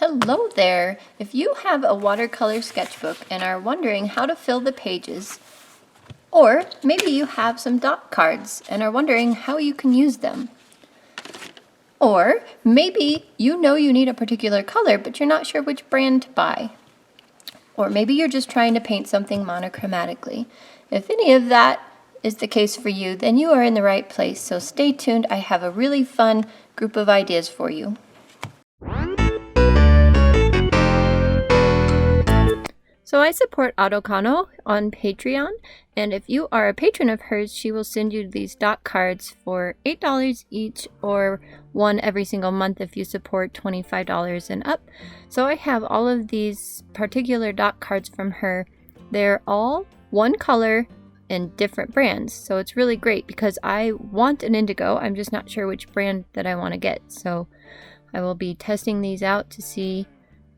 Hello there! If you have a watercolor sketchbook and are wondering how to fill the pages, or maybe you have some dot cards and are wondering how you can use them, or maybe you know you need a particular color but you're not sure which brand to buy, or maybe you're just trying to paint something monochromatically. If any of that is the case for you, then you are in the right place, so stay tuned. I have a really fun group of ideas for you. So I support Alkali on Patreon, and if you are a patron of hers, she will send you these dot cards for $8 each, or one every single month if you support $25 and up. So I have all of these particular dot cards from her. They're all one color and different brands, so it's really great because I want an indigo. I'm just not sure which brand that I want to get, so I will be testing these out to see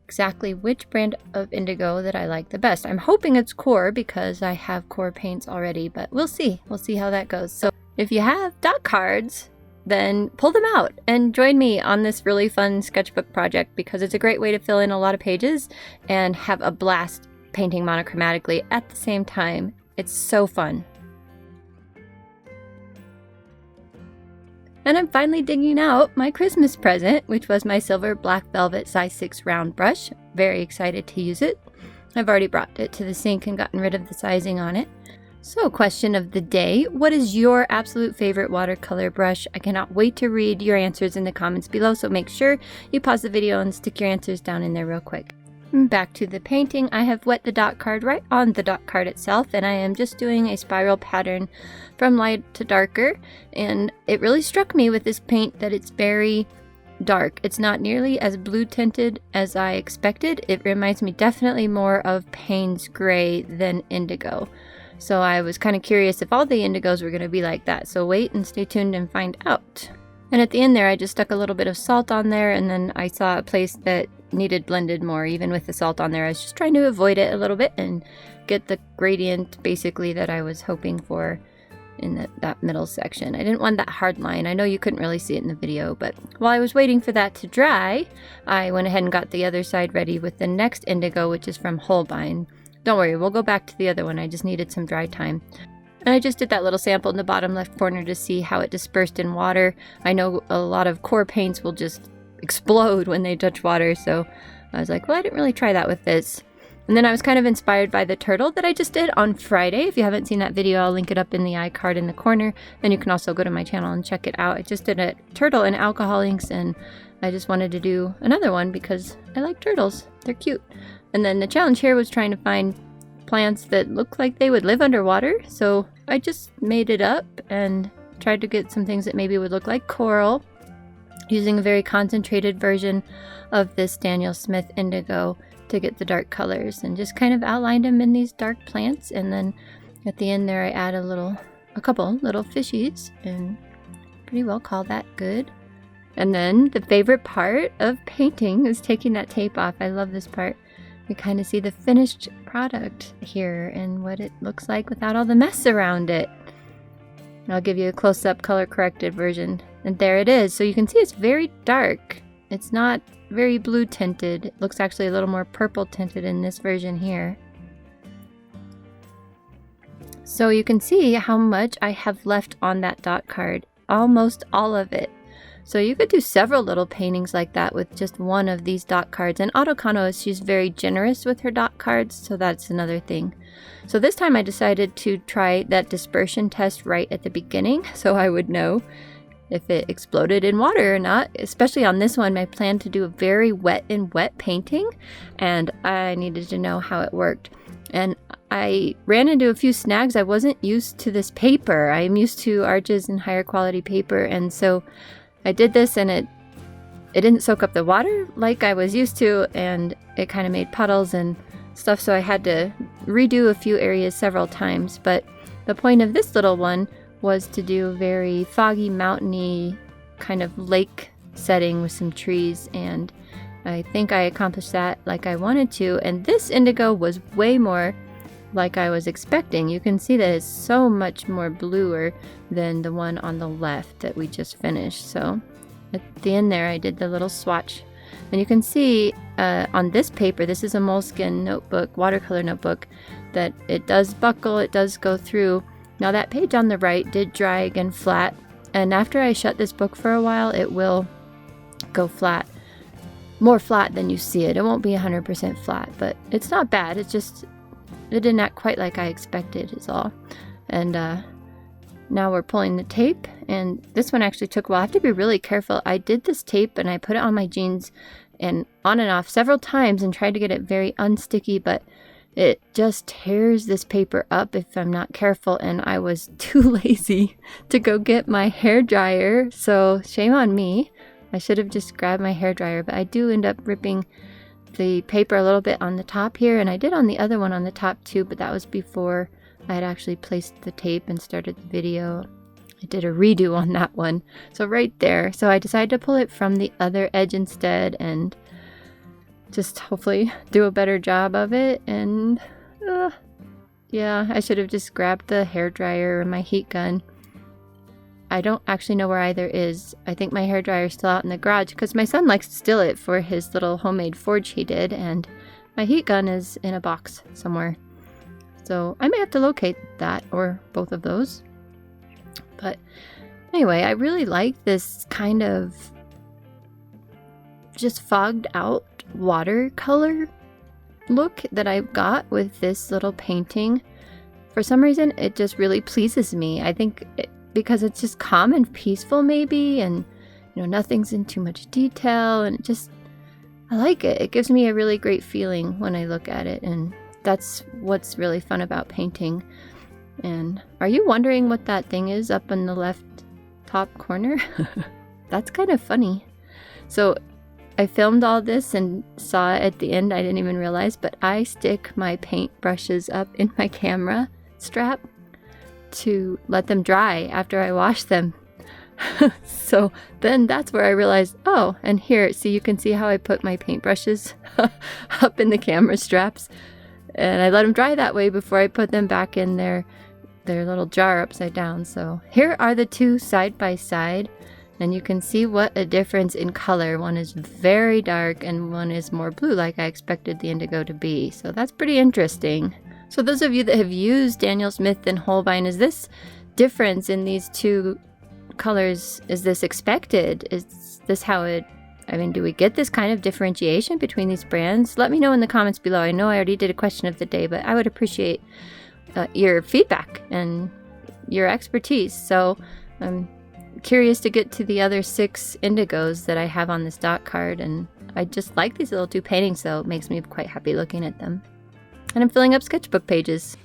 exactly which brand of indigo that I like the best. I'm hoping it's Core because I have Core paints already, but we'll see. We'll see how that goes. So if you have dot cards, then pull them out and join me on this really fun sketchbook project because it's a great way to fill in a lot of pages and have a blast painting monochromatically at the same time. It's so fun. And I'm finally digging out my Christmas present, which was my silver black velvet size 6 round brush. Very excited to use it. I've already brought it to the sink and gotten rid of the sizing on it. So, question of the day, what is your absolute favorite watercolor brush? I cannot wait to read your answers in the comments below, so make sure you pause the video and stick your answers down in there real quick. Back to the painting. I have wet the dot card right on the dot card itself, and I am just doing a spiral pattern from light to darker, and it really struck me with this paint that it's very dark. It's not nearly as blue tinted as I expected. It reminds me definitely more of Payne's gray than indigo, so I was kind of curious if all the indigos were going to be like that, so wait and stay tuned and find out. And at the end there I just stuck a little bit of salt on there, and then I saw a place that needed blended more even with the salt on there. I was just trying to avoid it a little bit and get the gradient basically that I was hoping for in that middle section. I didn't want that hard line. I know you couldn't really see it in the video, but while I was waiting for that to dry, I went ahead and got the other side ready with the next indigo, which is from Holbein. Don't worry, we'll go back to the other one. I just needed some dry time. And I just did that little sample in the bottom left corner to see how it dispersed in water. I know a lot of Core paints will just explode when they touch water, so I was like, well, I didn't really try that with this. And then I was kind of inspired by the turtle that I just did on Friday. If you haven't seen that video, I'll link it up in the iCard in the corner. Then you can also go to my channel and check it out. I just did a turtle in alcohol inks, and I just wanted to do another one because I like turtles. They're cute. And then the challenge here was trying to find plants that look like they would live underwater, so I just made it up and tried to get some things that maybe would look like coral, using a very concentrated version of this Daniel Smith indigo to get the dark colors, and just kind of outlined them in these dark plants. And then at the end there I add a couple little fishies, and pretty well call that good. And then the favorite part of painting is taking that tape off. I love this part. You kind of see the finished product here and what it looks like without all the mess around it. I'll give you a close-up color corrected version, and there it is. So you can see it's very dark. It's not very blue tinted. It looks actually a little more purple tinted in this version here. So you can see how much I have left on that dot card, almost all of it. So you could do several little paintings like that with just one of these dot cards. And Alkali, she's very generous with her dot cards, so that's another thing. So this time I decided to try that dispersion test right at the beginning, so I would know if it exploded in water or not. Especially on this one, I planned to do a very wet painting, and I needed to know how it worked. And I ran into a few snags. I wasn't used to this paper. I'm used to Arches and higher quality paper, and so I did this and it didn't soak up the water like I was used to, and it kind of made puddles and stuff, so I had to redo a few areas several times. But the point of this little one was to do a very foggy, mountainy kind of lake setting with some trees, and I think I accomplished that like I wanted to. And this indigo was way more like I was expecting. You can see that it's so much more bluer than the one on the left that we just finished. So at the end there I did the little swatch And you can see on this paper, this is a moleskin notebook, watercolor notebook, that it does buckle, it does go through. Now that page on the right did dry again flat, and after I shut this book for a while, it will go flat. More flat than you see it. It won't be 100% flat, but it's not bad. It's just, it didn't act quite like I expected is all. And now we're pulling the tape, and this one actually took a while. I have to be really careful. I did this tape and I put it on my jeans and on and off several times and tried to get it very unsticky, but it just tears this paper up if I'm not careful, and I was too lazy to go get my hair dryer, so shame on me. I should have just grabbed my hair dryer, but I do end up ripping the paper a little bit on the top here, and I did on the other one on the top too, but that was before I had actually placed the tape and started the video. I did a redo on that one, so right there. So I decided to pull it from the other edge instead and just hopefully do a better job of it. And yeah, I should have just grabbed the hair dryer or my heat gun. I don't actually know where either is. I think my hair dryer is still out in the garage because my son likes to steal it for his little homemade forge he did, and my heat gun is in a box somewhere. So I may have to locate that or both of those. But anyway, I really like this kind of just fogged out watercolor look that I've got with this little painting. For some reason, it just really pleases me. I think because it's just calm and peaceful maybe, and you know, nothing's in too much detail, and I like it. It gives me a really great feeling when I look at it, and that's what's really fun about painting. And are you wondering what that thing is up in the left top corner? That's kind of funny. So I filmed all this and saw it at the end. I didn't even realize, but I stick my paint brushes up in my camera strap to let them dry after I wash them. So then that's where I realized, oh, and here, see, you can see how I put my paintbrushes up in the camera straps, and I let them dry that way before I put them back in their little jar upside down. So here are the two side by side, and you can see what a difference in color. One is very dark and one is more blue, like I expected the indigo to be. So that's pretty interesting. So those of you that have used Daniel Smith and Holbein, is this difference in these two colors, is this expected? Is this how it, I mean, do we get this kind of differentiation between these brands? Let me know in the comments below. I know I already did a question of the day, but I would appreciate your feedback and your expertise. So I'm curious to get to the other 6 indigos that I have on this dot card, and I just like these little 2 paintings, so it makes me quite happy looking at them. And I'm filling up sketchbook pages.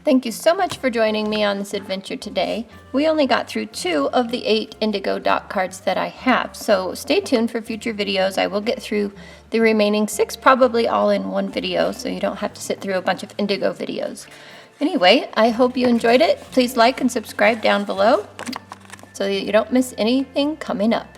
Thank you so much for joining me on this adventure today. We only got through 2 of the 8 indigo dot cards that I have, so stay tuned for future videos. I will get through the remaining 6, probably all in one video, so you don't have to sit through a bunch of indigo videos. Anyway, I hope you enjoyed it. Please like and subscribe down below so that you don't miss anything coming up.